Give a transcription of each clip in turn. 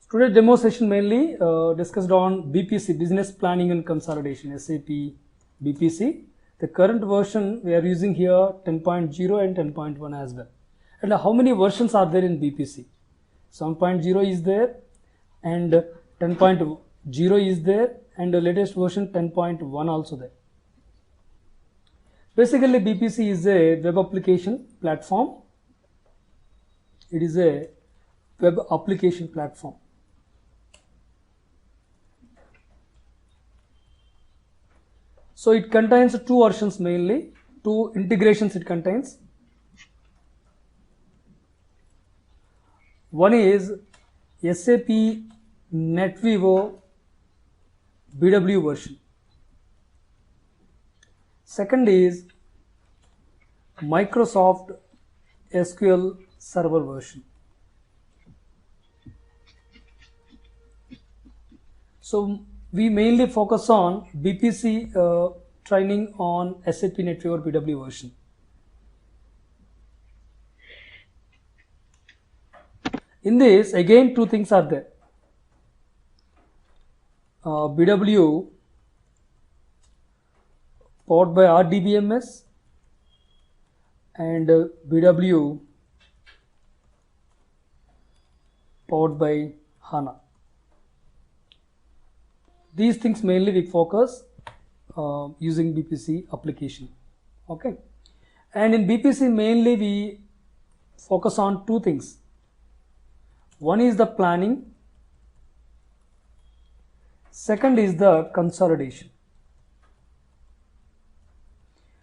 Today demo session mainly discussed on BPC, Business Planning and Consolidation, SAP BPC. The current version we are using here 10.0 and 10.1 as well. And how many versions are there in BPC? 7.0 is there and 10.0 is there and the latest version 10.1 also there. Basically BPC is a web application platform. It is a web application platform. So it contains two versions mainly, two integrations it contains. One is SAP NetWeaver BW version. Second is Microsoft SQL Server version. So we mainly focus on BPC training on SAP NetWeaver BW version. In this, again, two things are there. BW powered by RDBMS and BW powered by HANA. These things mainly we focus using BPC application. Okay, and in BPC mainly we focus on two things. One is the planning, second is the consolidation.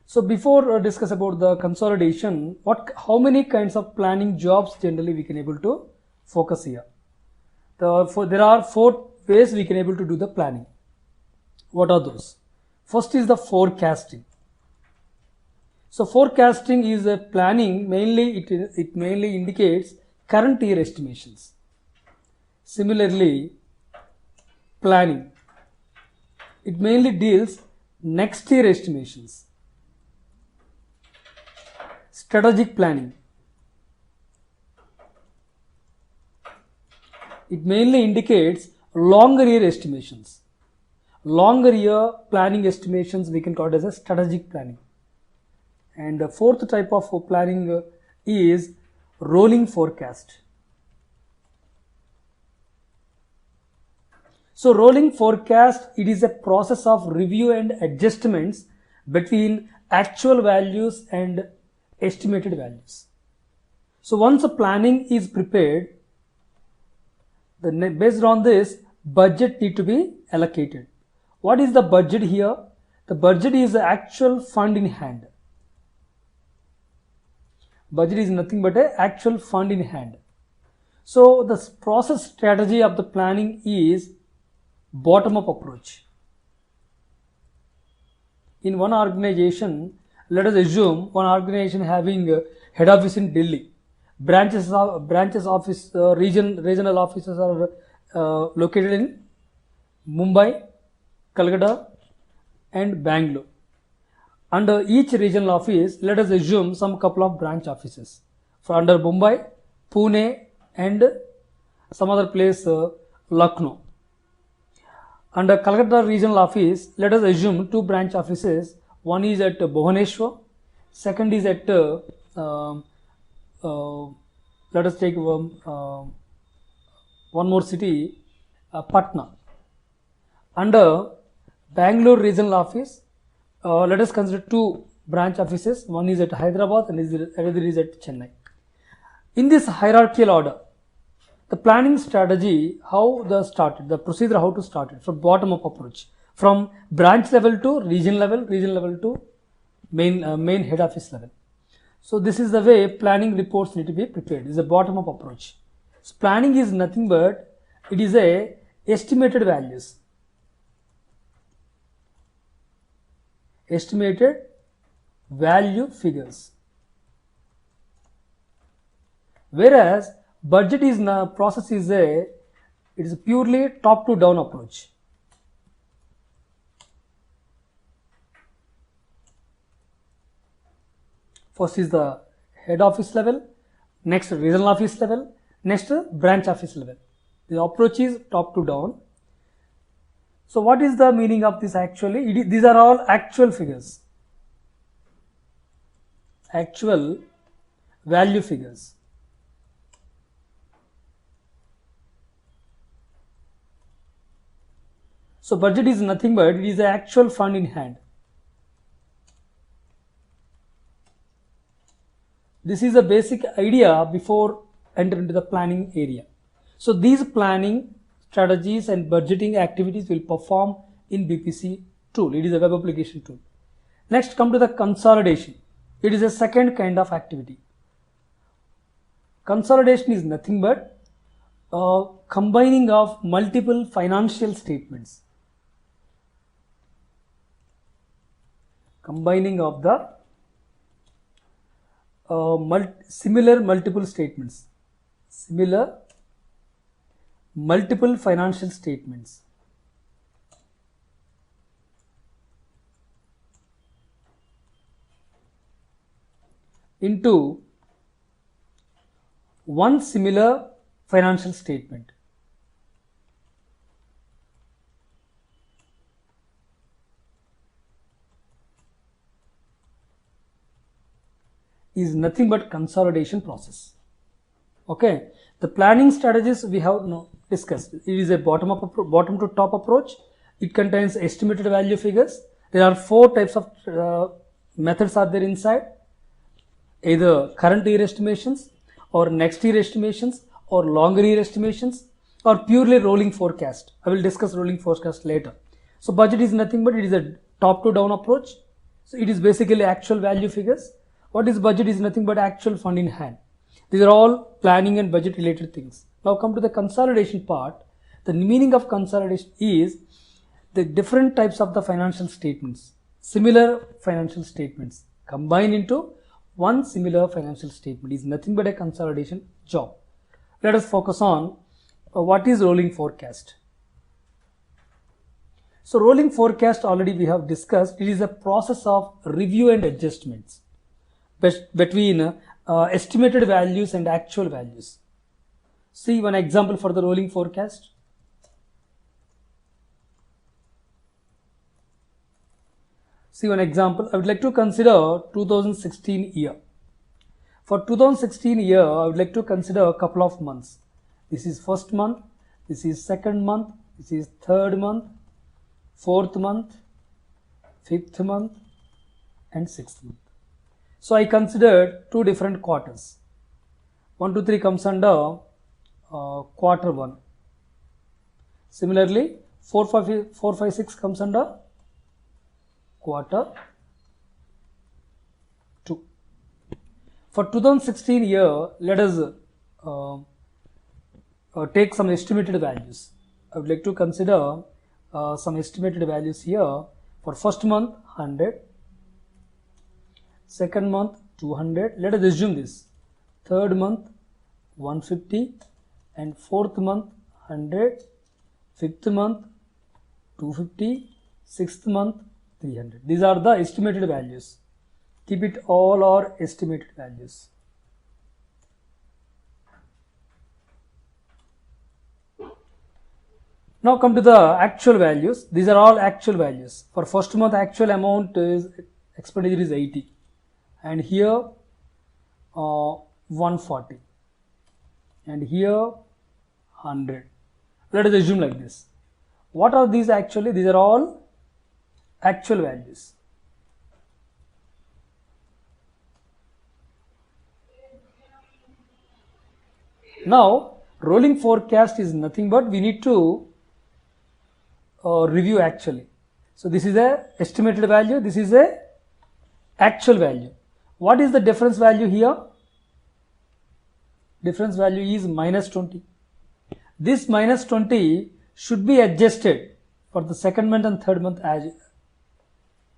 So before discuss about the consolidation, how many kinds of planning jobs generally we can able to focus here? There are four ways we can able to do the planning. What are those? First is the forecasting. So forecasting is a planning, mainly it mainly indicates current year estimations. Similarly, planning, it mainly deals next year estimations. Strategic planning, it mainly indicates longer year estimations. Longer year planning estimations we can call it as a strategic planning. And the fourth type of planning is rolling forecast. So rolling forecast, it is a process of review and adjustments between actual values and estimated values. So once a planning is prepared, based on this, budget need to be allocated. What is the budget here? The budget is the actual fund in hand. Budget is nothing but an actual fund in hand. So the process strategy of the planning is bottom-up approach. In one organization, let us assume one organization having a head office in Delhi. Branches office, regional offices are located in Mumbai, Calcutta and Bangalore. Under each regional office, let us assume some couple of branch offices. For under Mumbai, Pune and some other place, Lucknow. Under Calcutta regional office, let us assume two branch offices. One is at Bhubaneswar, second is at, let us take one more city, Patna. Under Bangalore regional office, let us consider two branch offices. One is at Hyderabad and another is at Chennai. In this hierarchical order, the planning strategy, the procedure how to start it, from bottom up approach, from branch level to region level to main head office level. So this is the way planning reports need to be prepared. It's a bottom up approach. So planning is nothing but it is a estimated values. Estimated value figures. Whereas budget is process is it is a purely top to down approach. First is the head office level, next regional office level, next branch office level. The approach is top to down. So what is the meaning of this actually? These are all actual figures, actual value figures. So budget is nothing but it is the actual fund in hand. This is a basic idea before entering into the planning area. So these planning strategies and budgeting activities will perform in BPC tool. It is a web application tool. Next, come to the consolidation. It is a second kind of activity. Consolidation is nothing but combining of multiple financial statements. Combining of the similar multiple statements. Similar multiple financial statements. Into one similar financial statement. Is nothing but consolidation process. Okay, the planning strategies we have now discussed. It is a bottom to top approach. It contains estimated value figures. There are 4 types of methods are there inside. Either current year estimations or next year estimations or longer year estimations or purely rolling forecast. I will discuss rolling forecast later. So budget is nothing but it is a top to down approach. So it is basically actual value figures. What is budget is nothing but actual fund in hand. These are all planning and budget related things. Now come to the consolidation part. The meaning of consolidation is the different types of the financial statements, similar financial statements combine into one similar financial statement is nothing but a consolidation job. Let us focus on what is rolling forecast. So rolling forecast already we have discussed. It is a process of review and adjustments between estimated values and actual values. See one example for the rolling forecast. See one example. I would like to consider 2016 year. For 2016 year, I would like to consider a couple of months. This is first month, this is second month, this is third month, fourth month, fifth month, and sixth month. So I considered 2 different quarters. 1, 2, 3 comes under quarter 1. Similarly, 4, 5, 6 comes under quarter 2. For 2016 year, let us take some estimated values. I would like to consider some estimated values here. For first month 100, second month 200, let us assume this, third month 150 and fourth month 100, fifth month 250, sixth month 300. These are the estimated values. Keep it all are estimated values. Now come to the actual values. These are all actual values. For first month actual amount is expenditure is 80 and here 140 and here 100. Let us assume like this. What are these actually? These are all actual values. Now rolling forecast is nothing but we need to review actually. So this is a estimated value, this is a actual value. What is the difference value here? Difference value is minus 20. This minus 20 should be adjusted for the second month and third month as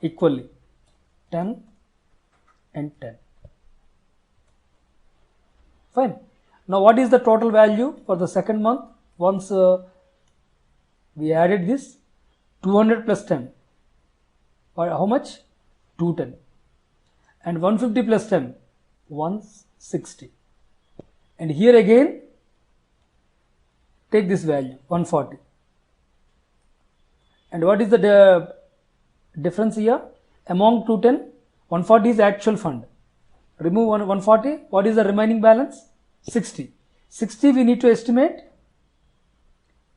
equally, 10 and 10. Fine. Now what is the total value for the second month? Once we added this 200 plus 10, or how much? 210. And 150 plus 10, 160. And here again take this value 140. And what is the difference here? Among 210, 140 is actual fund. Remove 140, what is the remaining balance? 60. 60 we need to estimate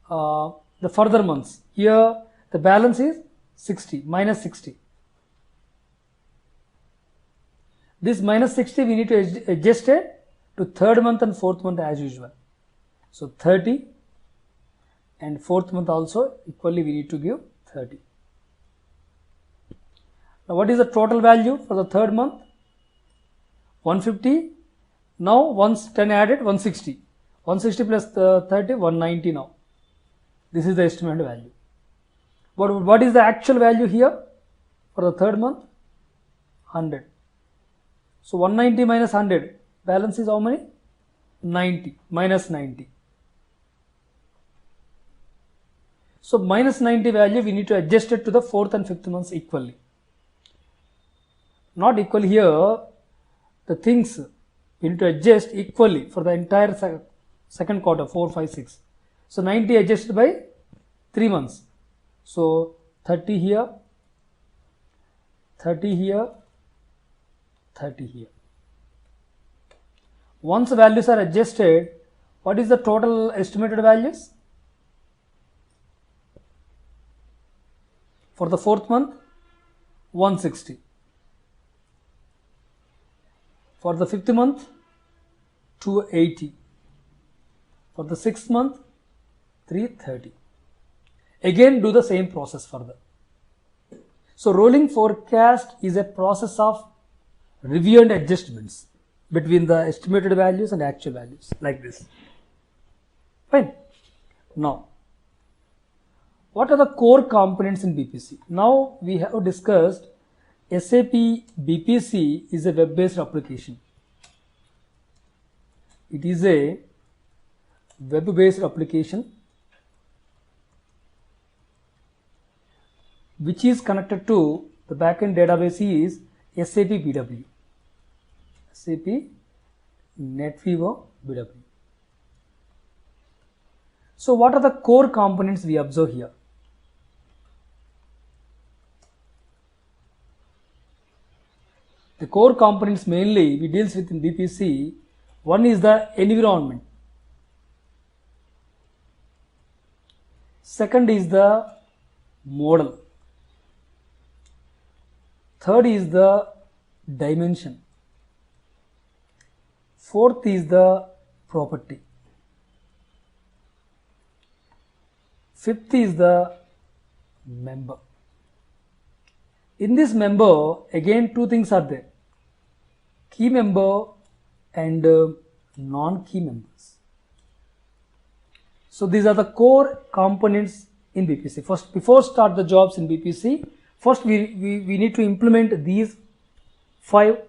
the further months. Here the balance is 60, minus 60. This minus 60 we need to adjust it to third month and fourth month as usual. So 30 and fourth month also equally we need to give 30. Now what is the total value for the third month? 150. Now once 10 added, 160. 160 plus 30, 190 now. This is the estimated value. But what is the actual value here for the third month? 100. So 190 minus 100, balance is how many? 90, minus 90. So minus 90 value we need to adjust it to the fourth and fifth months equally. Not equal here, the things we need to adjust equally for the entire second quarter, 4, 5, 6. So 90 adjusted by 3 months. So 30 here, 30 here, 30 here. Once values are adjusted, what is the total estimated values? For the fourth month, 160. For the fifth month, 280. For the sixth month, 330. Again, do the same process further. So rolling forecast is a process of review and adjustments between the estimated values and actual values, like this. Fine. Now, what are the core components in BPC? Now we have discussed SAP BPC is a web-based application. It is a web-based application which is connected to the backend database is SAP BW. SAP NetWeaver BW. So what are the core components we observe here? The core components mainly we deals with in BPC. One is the environment. Second is the model. Third is the dimension. Fourth is the property. Fifth is the member. In this member, again two things are there. Key member and non-key members. So these are the core components in BPC. First, before start the jobs in BPC, first we need to implement these 5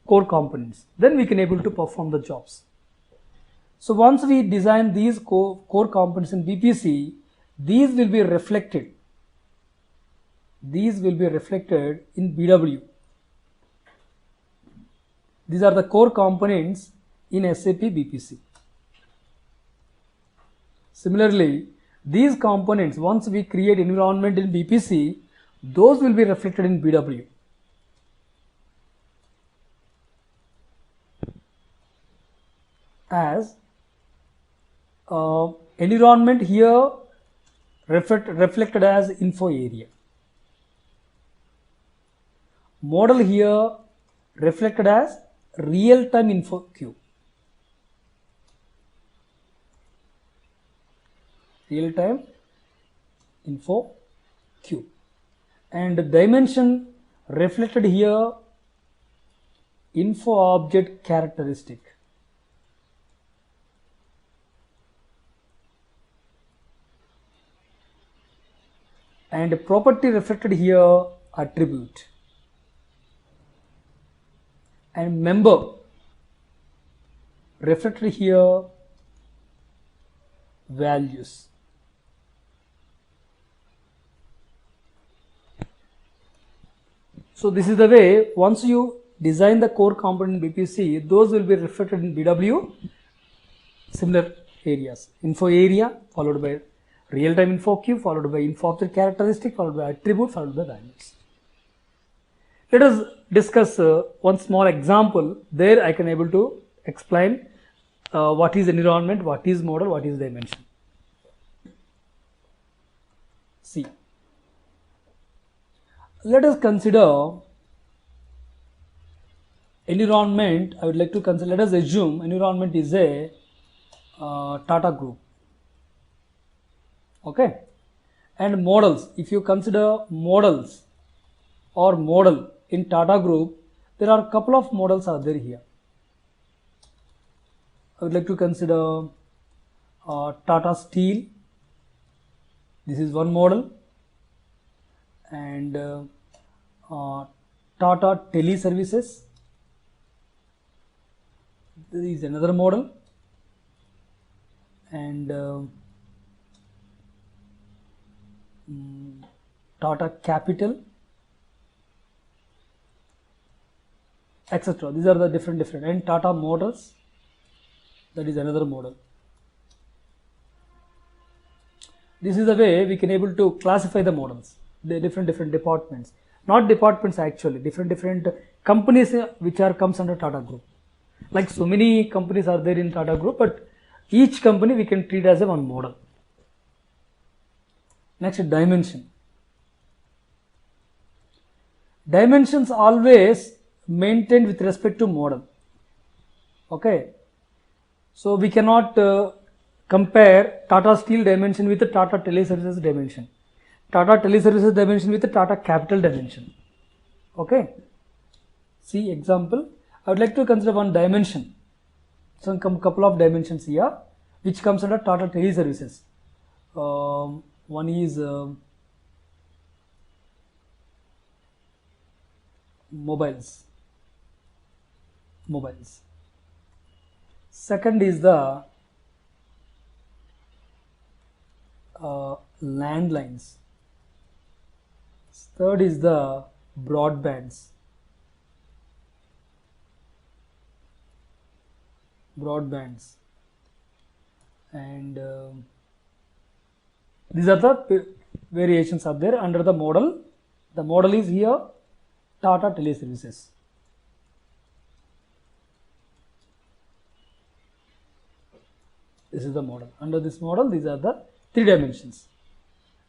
core components. Then we can able to perform the jobs. So once we design these core components in BPC, these will be reflected. These will be reflected in BW. These are the core components in SAP BPC. Similarly, these components, once we create environment in BPC, those will be reflected in BW. As environment here reflected as info area. Model here reflected as real-time info queue. Real-time info queue. And dimension reflected here info object characteristic. And property reflected here attribute. And member reflected here values. So this is the way, once you design the core component in BPC, those will be reflected in BW. Similar areas. Info area followed by real-time info queue, followed by info object characteristic, followed by attribute, followed by values. Let us discuss one small example. There I can able to explain what is environment, what is model, what is dimension. See, let us consider environment. I would like to consider, let us assume environment is a Tata group. Okay, and models, if you consider models or model in Tata group, there are a couple of models are there here. I would like to consider Tata Steel. This is one model, and Tata Teleservices. This is another model, and Tata Capital, etc. These are the different, and Tata Motors, that is another model. This is the way we can able to classify the models, the different departments, not departments actually, different companies which are comes under Tata group. Like so many companies are there in Tata group, but each company we can treat as a one model. Next, dimension. Dimensions always maintained with respect to model. Okay, so we cannot compare Tata Steel dimension with the Tata Teleservices dimension, Tata Teleservices dimension with the Tata Capital dimension. Okay, see example. I would like to consider one dimension, some couple of dimensions here which comes under Tata Teleservices. One is mobiles. Second is the landlines. Third is the broadbands. And these are the variations are there under the model. The model is here Tata Teleservices. This is the model. Under this model, these are the three dimensions.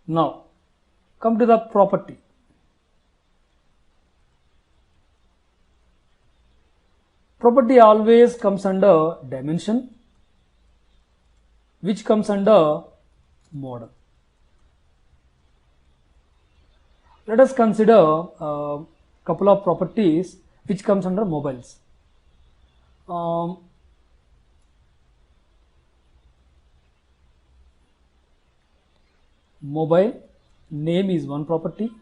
Now, come to the property. Property always comes under dimension, which comes under model. Let us consider a couple of properties which comes under mobiles. Mobile name is one property.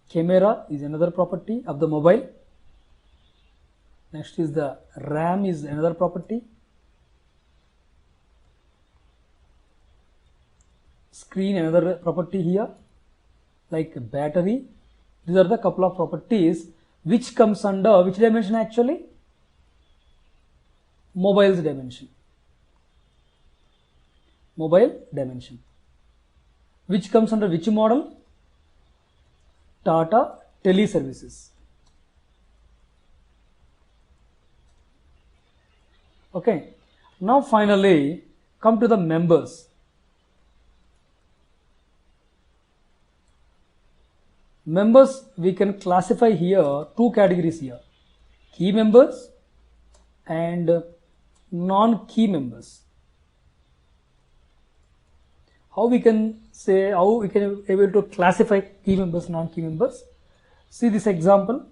Camera is another property of the mobile. Next is the RAM is another property. Screen another property here, like battery. These are the couple of properties which comes under which dimension actually? Mobile's dimension. Mobile dimension. Which comes under which model? Tata Teleservices. Okay. Now finally come to the members. Members we can classify here two categories here, key members and non-key members. How we can say, how we can able to classify key members, non-key members? See this example.